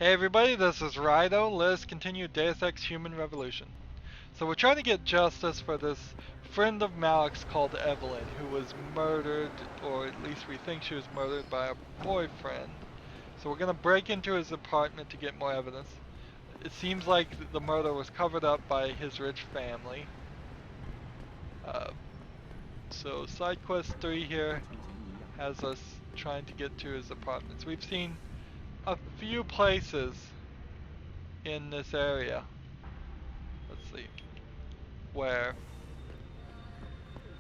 Hey everybody, this is Rydo. Let's continue Deus Ex Human Revolution. So we're trying to get justice for this friend of Malik's called Evelyn, who was murdered, or at least we think she was murdered by a boyfriend. So we're going to break into his apartment to get more evidence. It seems like the murder was covered up by his rich family. So side quest 3 here has us trying to get to his apartments. We've seen a few places in this area. Let's see. Where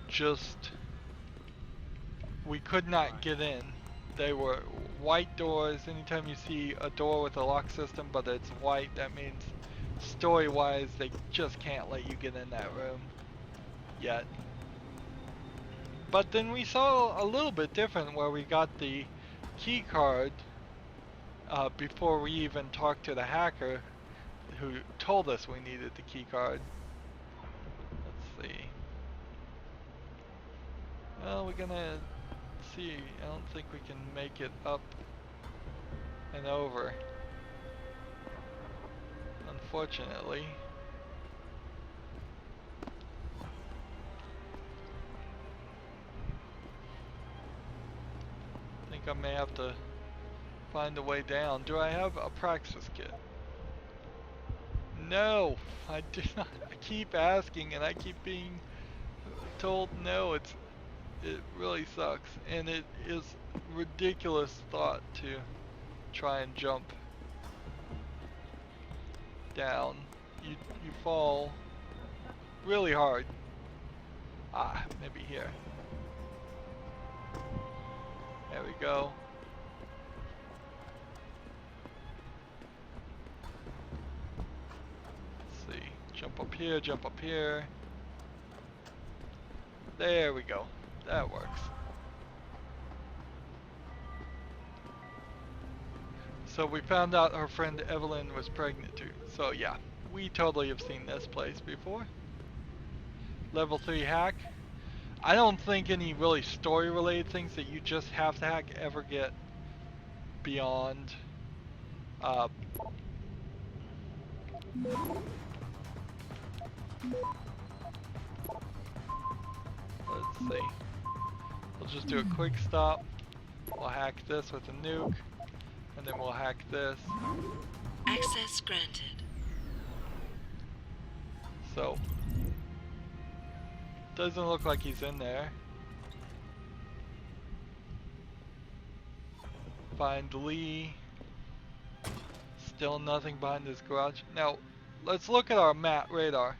just we could not get in. They were white doors. Anytime you see a door with a lock system but it's white, that means story-wise they just can't let you get in that room yet. But then we saw a little bit different where we got the key card before we even talked to the hacker who told us we needed the key card. Let's see. Well, we're gonna see. I don't think we can make it up and over, unfortunately. I think I may have to find a way down. Do I have a praxis kit? No, I do not. I keep asking and I keep being told no. It really sucks, and it is ridiculous thought to try and jump down. You fall really hard. Ah, maybe here. There we go. Let's see. Jump up here, jump up here. There we go. That works. So we found out her friend Evelyn was pregnant too. So yeah, we totally have seen this place before. Level 3 hack. I don't think any really story related things that you just have to hack ever get beyond let's see. We'll just do a quick stop. We'll hack this with a nuke, and then we'll hack this. Access granted. So, doesn't look like he's in there. Find Lee. Still nothing behind this garage. Now, let's look at our map radar.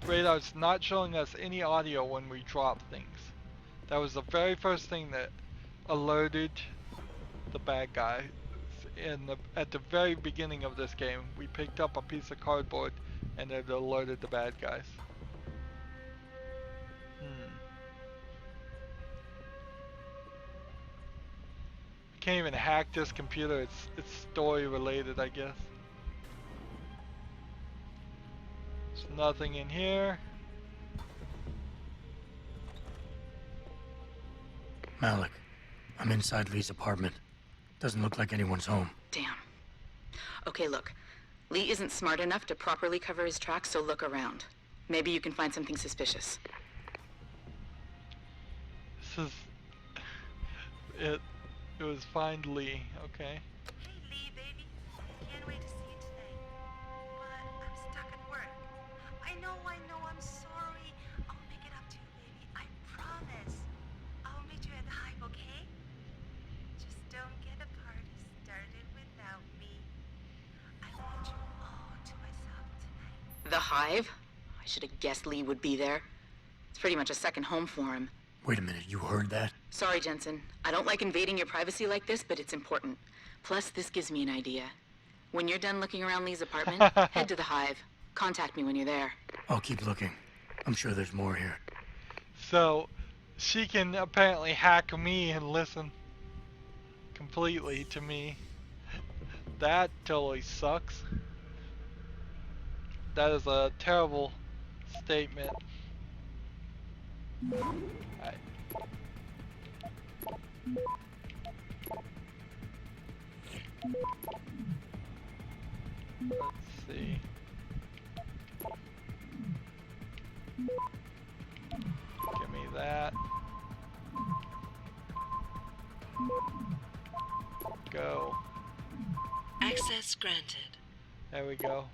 Radar's not showing us any audio when we drop things. That was the very first thing that alerted the bad guy. At the very beginning of this game, we picked up a piece of cardboard and it alerted the bad guys. Can't even hack this computer. It's story related, I guess. There's nothing in here. Malik, I'm inside Lee's apartment. Doesn't look like anyone's home. Damn. Okay, look. Lee isn't smart enough to properly cover his tracks, so look around. Maybe you can find something suspicious. This is it. It was find Lee. Okay. Hey Lee, baby. Can't wait to see you tonight. But I'm stuck at work. I know, I'm sorry. I'll make it up to you, baby. I promise. I'll meet you at the Hive, okay? Just don't get a party started without me. I want you all to myself tonight. The Hive? I should have guessed Lee would be there. It's pretty much a second home for him. Wait a minute, you heard that? Sorry, Jensen. I don't like invading your privacy like this, but it's important. Plus, this gives me an idea. When you're done looking around Lee's apartment, head to the Hive. Contact me when you're there. I'll keep looking. I'm sure there's more here. So, she can apparently hack me and listen completely to me. That totally sucks. That is a terrible statement. Alright. Let's see. Give me that. Go. Access granted. There we go.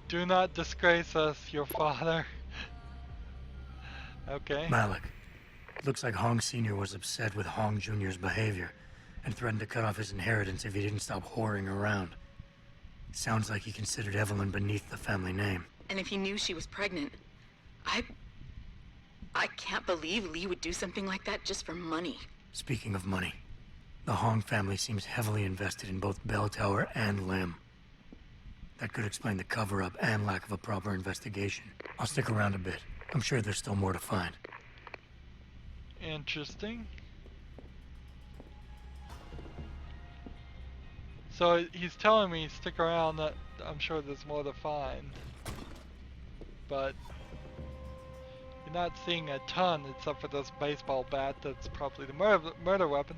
Do not disgrace us, your father. Okay. Malik. Looks like Hong Sr. was upset with Hong Jr.'s behavior and threatened to cut off his inheritance if he didn't stop whoring around. Sounds like he considered Evelyn beneath the family name. And if he knew she was pregnant, I can't believe Lee would do something like that just for money. Speaking of money, the Hong family seems heavily invested in both Bell Tower and Lim. That could explain the cover-up and lack of a proper investigation. I'll stick around a bit. I'm sure there's still more to find. Interesting. So he's telling me stick around, that I'm sure there's more to find. But you're not seeing a ton except for this baseball bat that's probably the murder weapon.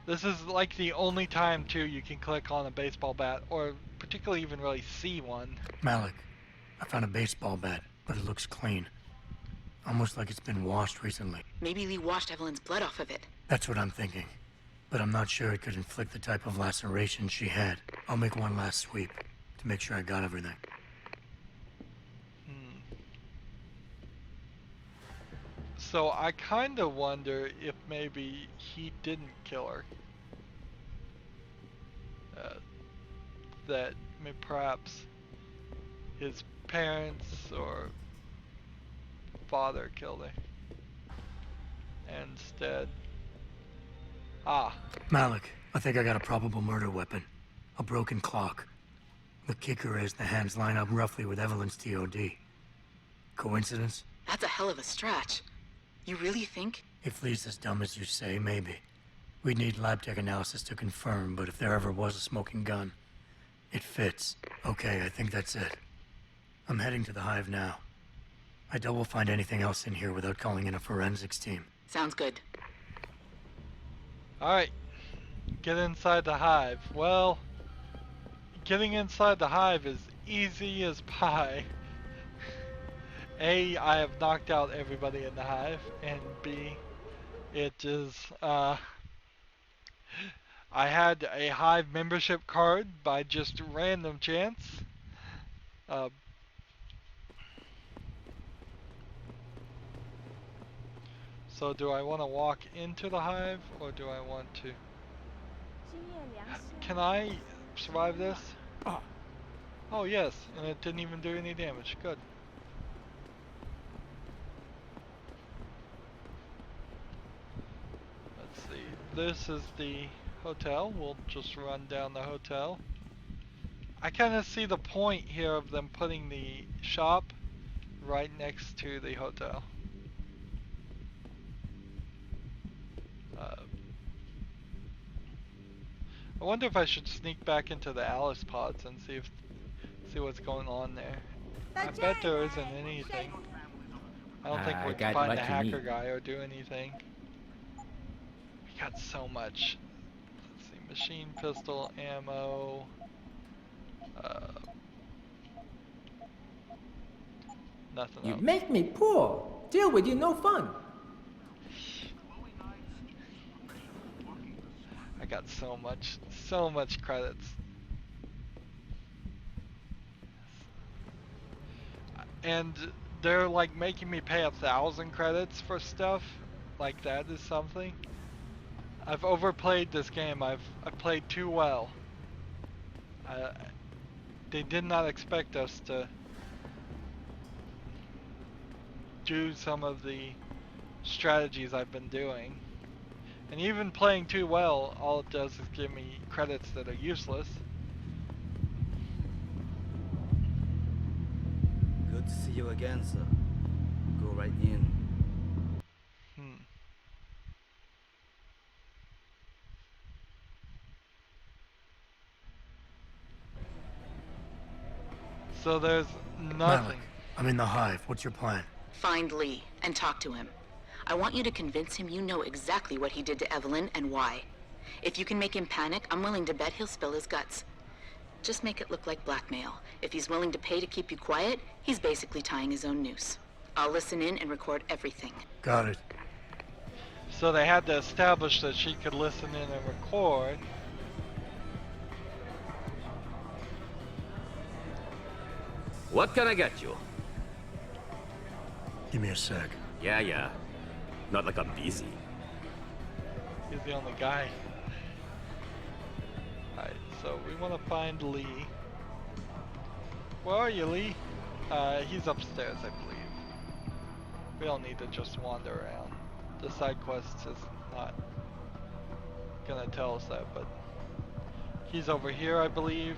This is like the only time too you can click on a baseball bat, or particularly even really see one. Malik, I found a baseball bat, but it looks clean. Almost like it's been washed recently. Maybe Lee washed Evelyn's blood off of it. That's what I'm thinking. But I'm not sure it could inflict the type of laceration she had. I'll make one last sweep to make sure I got everything. So I kind of wonder if maybe he didn't kill her. That perhaps his parents or father killed her. And instead... Ah. Malik, I think I got a probable murder weapon. A broken clock. The kicker is the hands line up roughly with Evelyn's TOD. Coincidence? That's a hell of a stretch. You really think? If Lee's as dumb as you say, maybe. We'd need lab tech analysis to confirm, but if there ever was a smoking gun, it fits. Okay, I think that's it. I'm heading to the hive now. I doubt we'll find anything else in here without calling in a forensics team. Sounds good. Alright. Get inside the hive. Well, getting inside the hive is easy as pie. A, I have knocked out everybody in the hive, and B, it is, I had a hive membership card by just random chance. So do I want to walk into the hive, or do I want to... Can I survive this? Oh yes, and it didn't even do any damage. Good. Let's see. This is the hotel. We'll just run down the hotel. I kind of see the point here of them putting the shop right next to the hotel. I wonder if I should sneak back into the Alice pods and see what's going on there. I bet there isn't anything. I don't think we can find the hacker guy or do anything. We got so much. Let's see, machine pistol, ammo. Nothing You else. make me poor. Deal with you no fun. I got so much credits. And they're like making me pay 1,000 credits for stuff. Like that is something. I've overplayed this game. I've played too well. They did not expect us to do some of the strategies I've been doing. And even playing too well, all it does is give me credits that are useless. Good to see you again, sir. Go right in. So there's nothing. Malik, I'm in the hive. What's your plan? Find Lee and talk to him. I want you to convince him you know exactly what he did to Evelyn and why. If you can make him panic, I'm willing to bet he'll spill his guts. Just make it look like blackmail. If he's willing to pay to keep you quiet, he's basically tying his own noose. I'll listen in and record everything. Got it. So they had to establish that she could listen in and record. What can I get you? Give me a sec. Yeah. Not like I'm busy. He's the only guy. Alright, so we want to find Lee. Where are you, Lee? He's upstairs, I believe. We don't need to just wander around. The side quest is not gonna tell us that, but he's over here, I believe.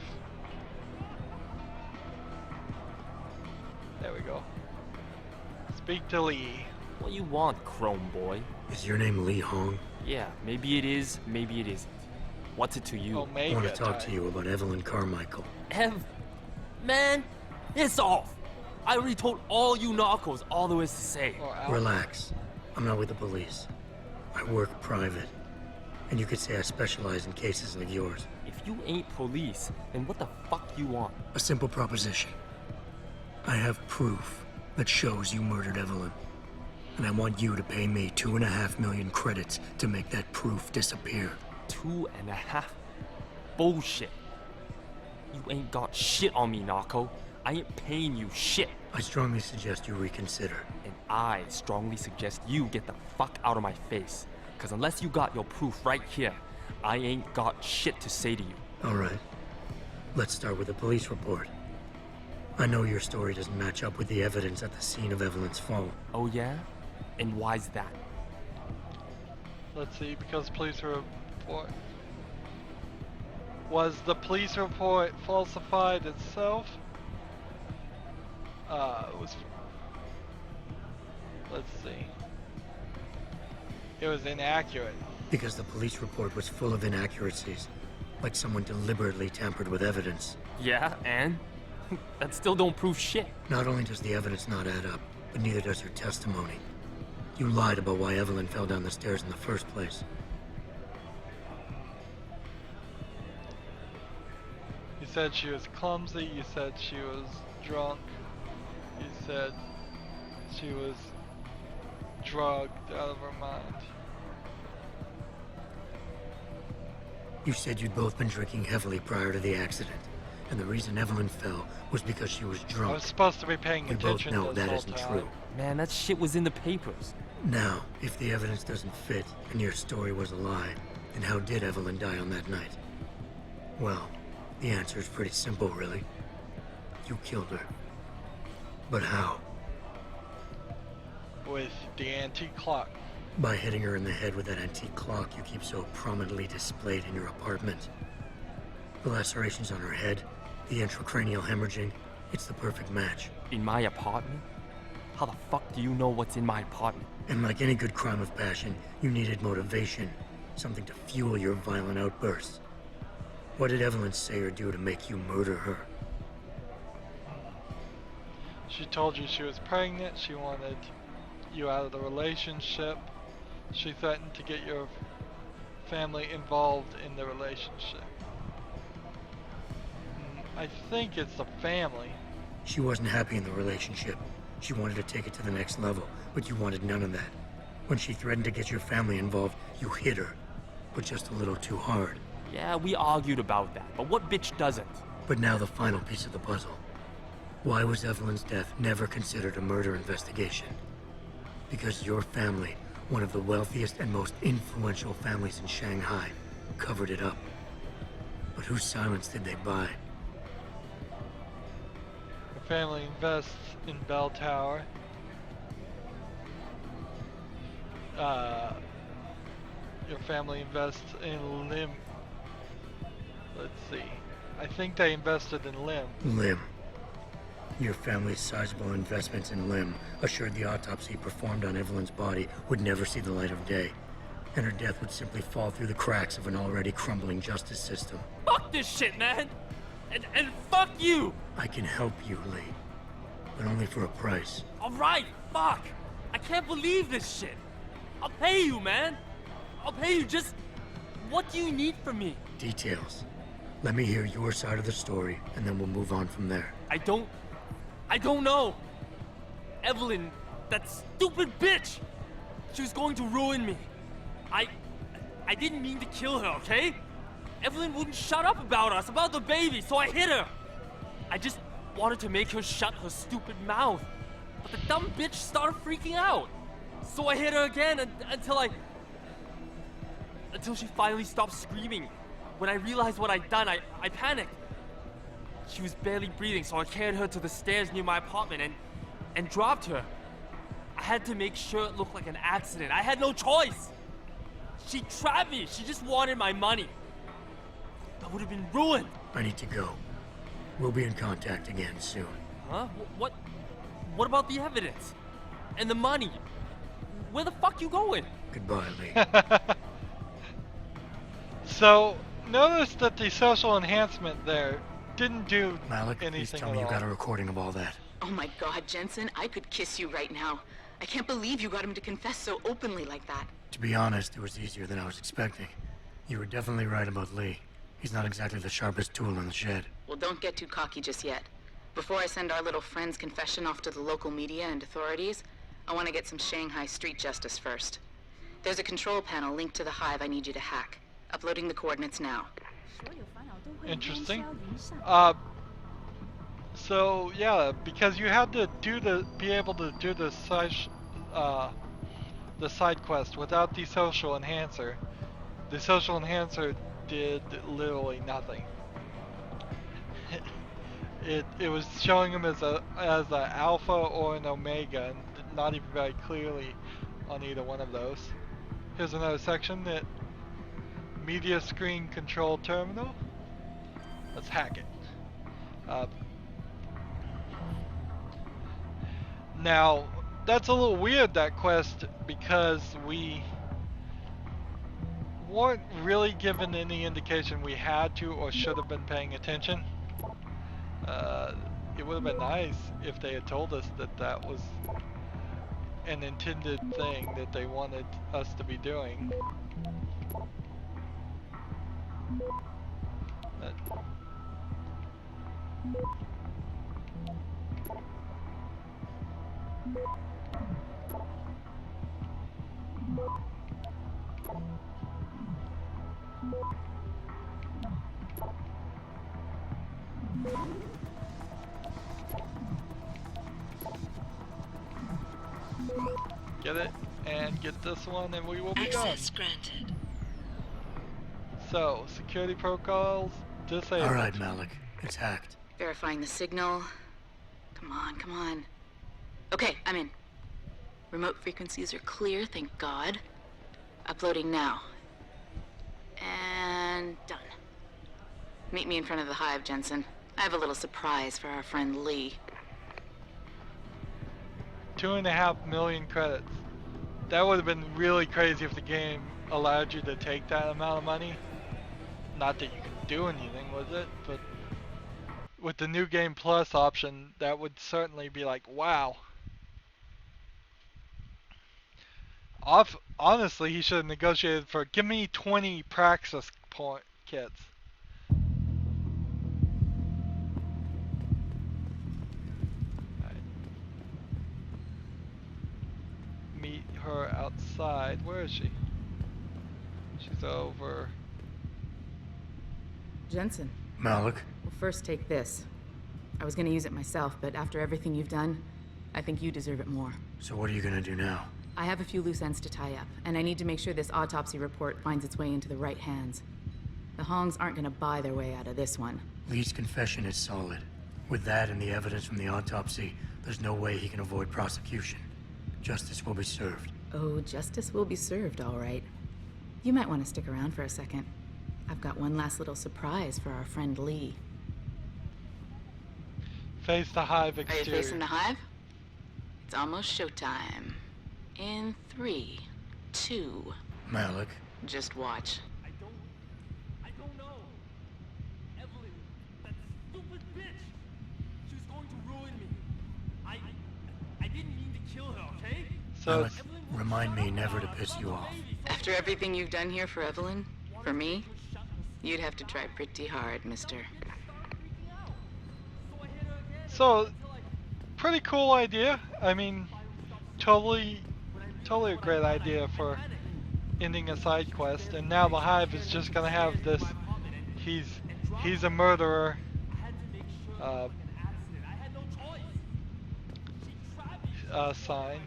There we go. Speak to Lee. What you want, Chrome Boy? Is your name Lee Hong? Yeah, maybe it is, maybe it isn't. What's it to you? I Omega want to talk type. to you about Evelyn Carmichael. Man, it's off! I already told all you narcos all there is to say. Or Alpha. Relax. I'm not with the police. I work private. And you could say I specialize in cases like yours. If you ain't police, then what the fuck you want? A simple proposition. I have proof that shows you murdered Evelyn. And I want you to pay me 2.5 million credits to make that proof disappear. 2.5? Bullshit. You ain't got shit on me, narco. I ain't paying you shit. I strongly suggest you reconsider. And I strongly suggest you get the fuck out of my face. Cause unless you got your proof right here, I ain't got shit to say to you. All right. Let's start with the police report. I know your story doesn't match up with the evidence at the scene of Evelyn's fall. Oh yeah? And why's that? Let's see, because police report. Was the police report falsified itself? Let's see. It was inaccurate. Because the police report was full of inaccuracies. Like someone deliberately tampered with evidence. Yeah, and? That still don't prove shit. Not only does the evidence not add up, but neither does her testimony. You lied about why Evelyn fell down the stairs in the first place. You said she was clumsy, you said she was drunk, you said she was drugged out of her mind. You said you'd both been drinking heavily prior to the accident. And the reason Evelyn fell was because she was I drunk. was supposed to be paying We both attention know this that whole isn't time. true. Man, that shit was in the papers. Now, if the evidence doesn't fit and your story was a lie, then how did Evelyn die on that night? Well, the answer is pretty simple, really. You killed her. But how? With the antique clock. By hitting her in the head with that antique clock you keep so prominently displayed in your apartment. The lacerations on her head, the intracranial hemorrhaging, it's the perfect match. In my apartment? How the fuck do you know what's in my apartment? And like any good crime of passion, you needed motivation, something to fuel your violent outbursts. What did Evelyn say or do to make you murder her? She told you she was pregnant, she wanted you out of the relationship. She threatened to get your family involved in the relationship. I think it's the family. She wasn't happy in the relationship. She wanted to take it to the next level, but you wanted none of that. When she threatened to get your family involved, you hit her, but just a little too hard. Yeah, we argued about that, but what bitch doesn't? But now the final piece of the puzzle. Why was Evelyn's death never considered a murder investigation? Because your family, one of the wealthiest and most influential families in Shanghai, covered it up. But whose silence did they buy? Your family invests in Bell Tower. Your family invests in Lim. Let's see. I think they invested in Lim. Lim. Your family's sizable investments in Lim assured the autopsy performed on Evelyn's body would never see the light of day, and her death would simply fall through the cracks of an already crumbling justice system. Fuck this shit, man! And fuck you! I can help you, Lee, but only for a price. Alright, fuck! I can't believe this shit! I'll pay you, man. I'll pay you. Just what do you need from me? Details. Let me hear your side of the story, and then we'll move on from there. I don't know. Evelyn, that stupid bitch. She was going to ruin me. I didn't mean to kill her, okay? Evelyn wouldn't shut up about us, about the baby, so I hit her. I just wanted to make her shut her stupid mouth. But the dumb bitch started freaking out. So I hit her again until she finally stopped screaming. When I realized what I'd done, I panicked. She was barely breathing, so I carried her to the stairs near my apartment and dropped her. I had to make sure it looked like an accident. I had no choice. She trapped me. She just wanted my money. I would have been ruined. I need to go. We'll be in contact again soon. Huh? What about the evidence? And the money? Where the fuck you going? Goodbye, Lee. So, notice that the social enhancement there didn't do Malik, please anything tell at me you all. got a recording of all that. Oh my God, Jensen, I could kiss you right now. I can't believe you got him to confess so openly like that. To be honest, it was easier than I was expecting. You were definitely right about Lee. He's not exactly the sharpest tool in the shed. Well, don't get too cocky just yet. Before I send our little friend's confession off to the local media and authorities, I want to get some Shanghai street justice first. There's a control panel linked to the hive I need you to hack. Uploading the coordinates now. Interesting. So yeah, because you had to be able to do the side quest without the social enhancer. The social enhancer did literally nothing. It was showing him as a alpha or an omega, and not even very clearly on either one of those. Here's another section that media screen control terminal. Let's hack it. Now, that's a little weird, that quest, because we weren't really given any indication we had to or should have been paying attention. It would have been nice if they had told us that that was an intended thing that they wanted us to be doing. But get it and get this one, and we will be done. Access granted. So, security protocols disabled. All right, Malik. It's hacked. Verifying the signal. Come on, come on. Okay, I'm in. Remote frequencies are clear, thank God. Uploading now. And done. Meet me in front of the hive, Jensen. I have a little surprise for our friend Lee. 2.5 million credits. That would have been really crazy if the game allowed you to take that amount of money. Not that you could do anything with it, but with the new game plus option, that would certainly be like, wow. Honestly, he should have negotiated for, give me 20 praxis point kits. Meet her outside. Where is she? She's over. Jensen, Malik? well, first take this. I was gonna use it myself, but after everything you've done, I think you deserve it more. So what are you gonna do now? I have a few loose ends to tie up, and I need to make sure this autopsy report finds its way into the right hands. The Hongs aren't gonna buy their way out of this one. Lee's confession is solid. With that and the evidence from the autopsy, there's no way he can avoid prosecution. Justice will be served. Oh, justice will be served, all right. You might want to stick around for a second. I've got one last little surprise for our friend Lee. Face the hive Are you exterior. facing the hive? It's almost showtime. In 3, 2, Malik? just watch. I don't know. Evelyn, that stupid bitch. She was going to ruin me. I didn't mean to kill her, okay? So Malik, it's Remind me never to piss you off. After everything you've done here for Evelyn, for me, you'd have to try pretty hard, mister. So, pretty cool idea. I mean, totally a great idea for ending a side quest. And now the Hive is just gonna have this, he's a murderer, sign.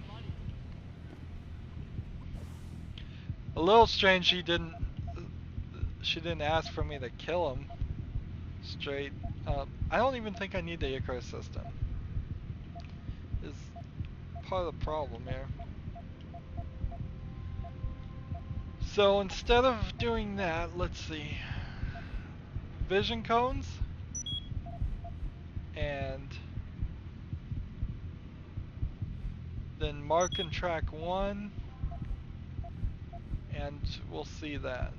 A little strange she didn't ask for me to kill him straight. I don't even think I need the Icarus system. Is part of the problem here. So instead of doing that, let's see. Vision cones and then mark and track 1 and we'll see that.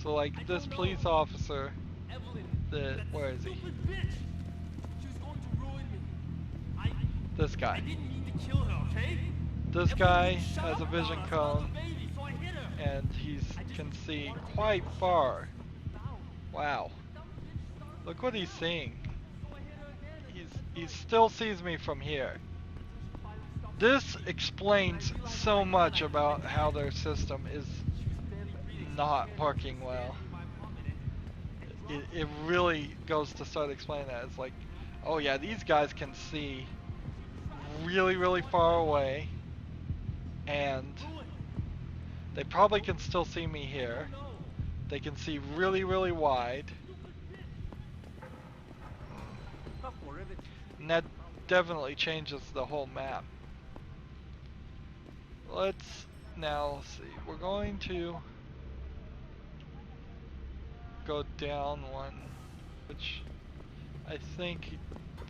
So like this police officer, where is he? This guy. This guy has a vision cone and he can see quite far. Wow. Look what he's seeing. He still sees me from here. This explains so much about how their system is not working well. It really goes to start explaining that. It's like, oh yeah, these guys can see really far away, and they probably can still see me here. They can see really wide. And that definitely changes the whole map. Let's now see. We're going to go down one, which I think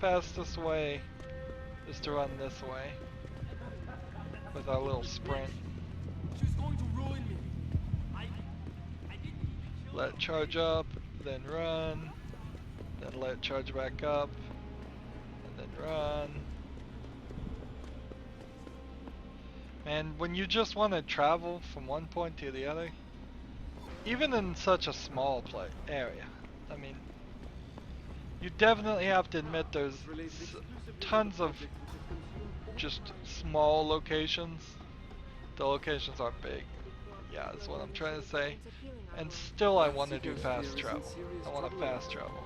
fastest way is to run this way with our little sprint. Let it charge up, then run, then let it charge back up, and then run. And when you just want to travel from one point to the other, even in such a small area, I mean, you definitely have to admit there's tons of just small locations. The locations aren't big. Yeah, that's what I'm trying to say. And still I want to do fast travel. I want to fast travel.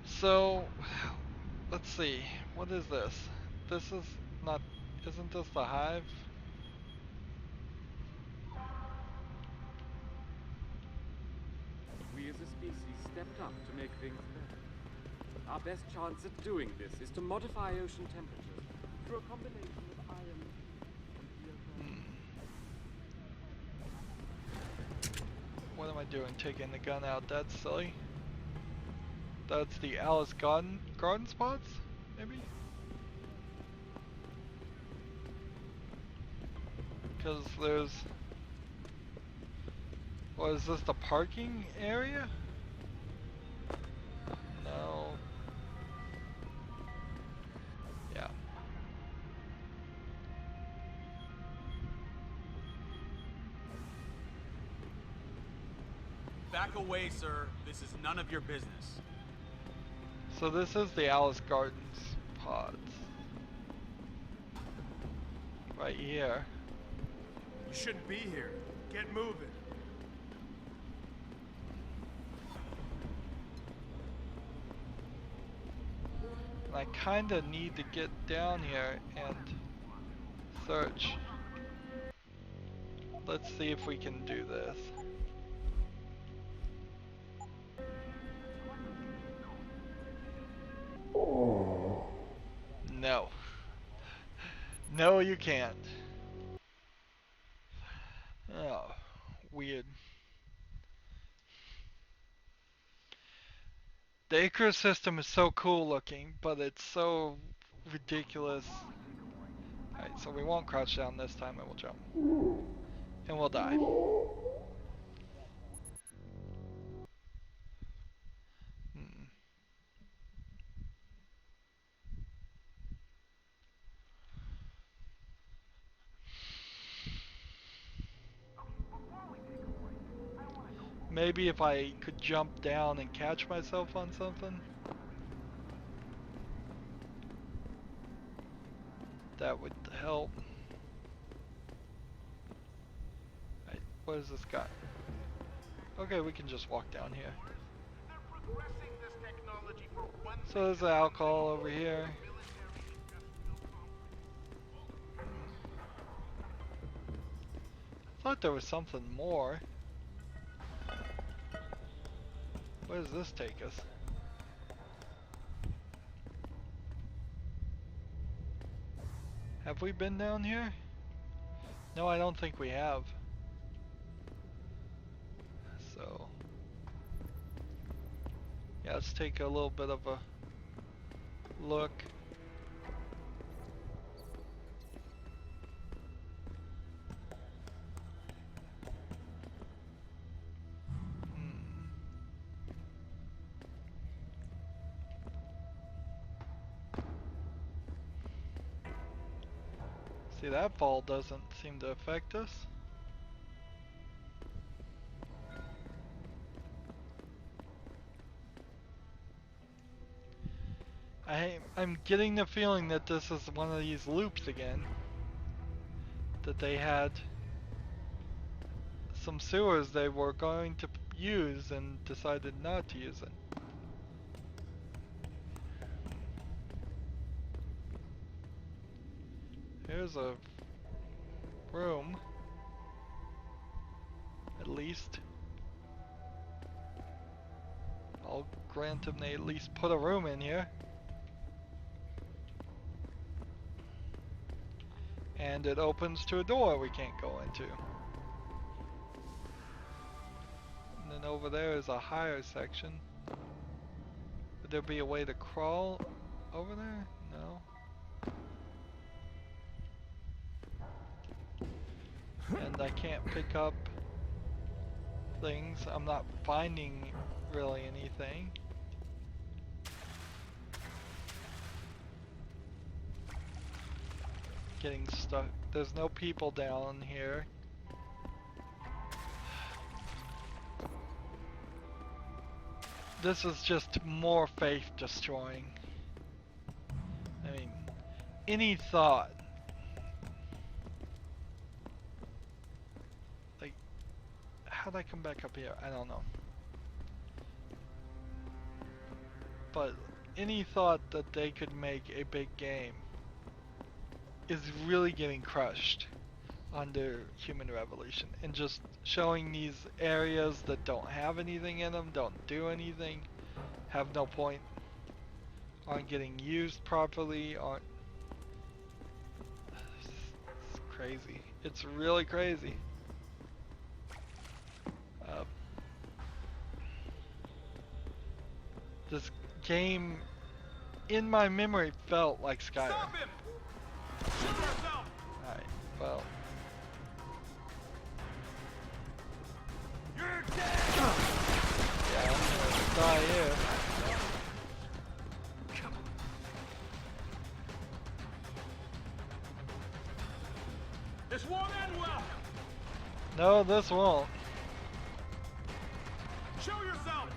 So, let's see. What is this? This is not... Isn't this the Hive? We as a species stepped up to make things better. Our best chance at doing this is to modify ocean temperatures through a combination of iron and What am I doing? Taking the gun out? That's silly. That's the Alice garden spots? Maybe? Because there's... What is this, the parking area? No. Yeah. Back away, sir. This is none of your business. So this is the Alice Gardens pods. Right here. You shouldn't be here. Get moving. And I kinda need to get down here and search. Let's see if we can do this. No. No, you can't. Oh, weird. The Icarus system is so cool looking, but it's so ridiculous. Alright, so we won't crouch down this time and we'll jump. And we'll die. Maybe if I could jump down and catch myself on something. That would help. Right, what is this guy? Okay, we can just walk down here. So there's the alcohol over here. I thought there was something more. Where does this take us? Have we been down here? No, I don't think we have. So, yeah, let's take a little bit of a look. See, that fall doesn't seem to affect us. I'm getting the feeling that this is one of these loops again. That they had some sewers they were going to use and decided not to use it. Here's a room, at least. I'll grant them they at least put a room in here. And it opens to a door we can't go into. And then over there is a higher section. Would there be a way to crawl over there? No. And I can't pick up things. I'm not finding really anything. Getting stuck. There's no people down here. This is just more faith destroying. I mean, any thought. Like, how'd I come back up here? I don't know. But any thought that they could make a big game is really getting crushed under Human Revolution, and just showing these areas that don't have anything in them, don't do anything, have no point, aren't getting used properly, aren't... It's crazy. It's really crazy. This game, in my memory, felt like Skyrim. Stop him! Shoot yourself! Alright, well. You're dead! Yeah, I'm gonna die here. This won't end well! No, this won't. Show yourself!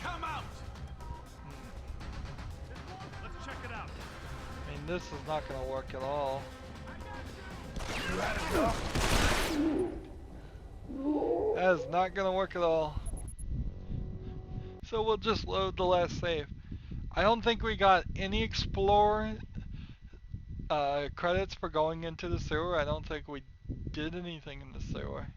Come out! Let's check it out. I mean, this is not gonna work at all. That is not gonna work at all. So we'll just load the last save. I don't think we got any Explorer credits for going into the sewer. I don't think we did anything in the sewer.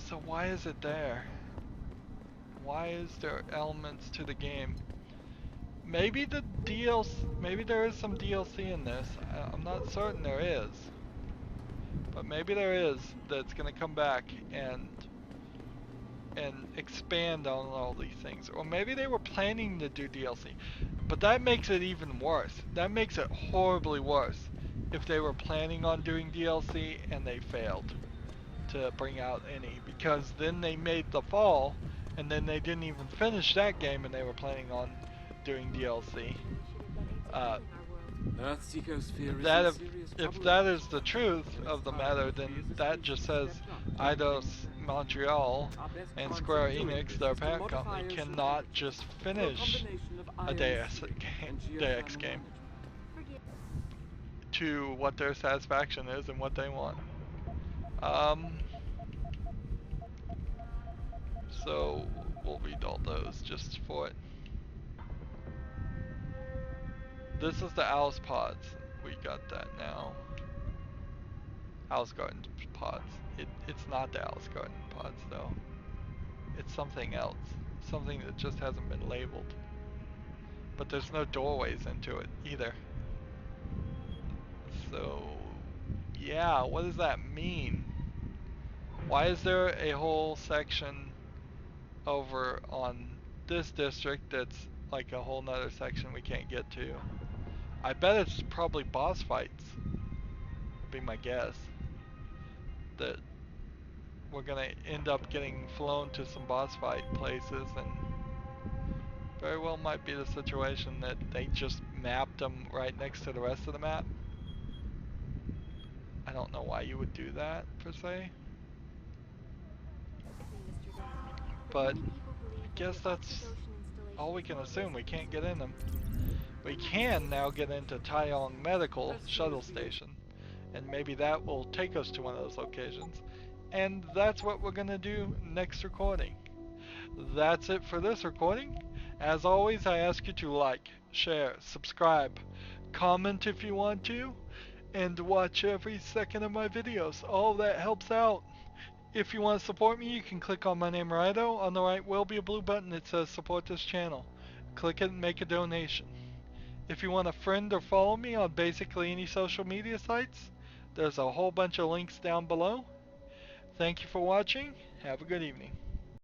So why is it there? Why is there elements to the game? Maybe the DLC, maybe there is some DLC in this. I'm not certain there is. But maybe there is, that's gonna come back and expand on all these things. Or maybe they were planning to do DLC. But that makes it even worse. That makes it horribly worse if they were planning on doing DLC and they failed to bring out any, because then they made the fall and then they didn't even finish that game and they were planning on doing DLC. Earth's ecosphere is That in serious if trouble that now. is the truth of the matter, then that just says Eidos Montreal and Square Enix, their parent company, cannot just finish a Deus game to what their satisfaction is and what they want. So we'll read all those just for it. This is the Alice pods. We got that now. Alice Garden pods. It's not the Alice Garden pods though. It's something else. Something that just hasn't been labeled. But there's no doorways into it either. So yeah, what does that mean? Why is there a whole section over on this district that's like a whole nother section we can't get to? I bet it's probably boss fights, would be my guess. That we're gonna end up getting flown to some boss fight places, and very well might be the situation that they just mapped them right next to the rest of the map. I don't know why you would do that per se, but I guess that's all we can assume. We can't get in them. We can now get into Taeyong Medical Shuttle Station, and maybe that will take us to one of those locations. And that's what we're gonna do next recording. That's it for this recording. As always, I ask you to like, share, subscribe, comment if you want to, and watch every second of my videos. All that helps out. If you want to support me, you can click on my name, Rydo. On the right will be a blue button that says support this channel. Click it and make a donation. If you want to friend or follow me on basically any social media sites, there's a whole bunch of links down below. Thank you for watching. Have a good evening.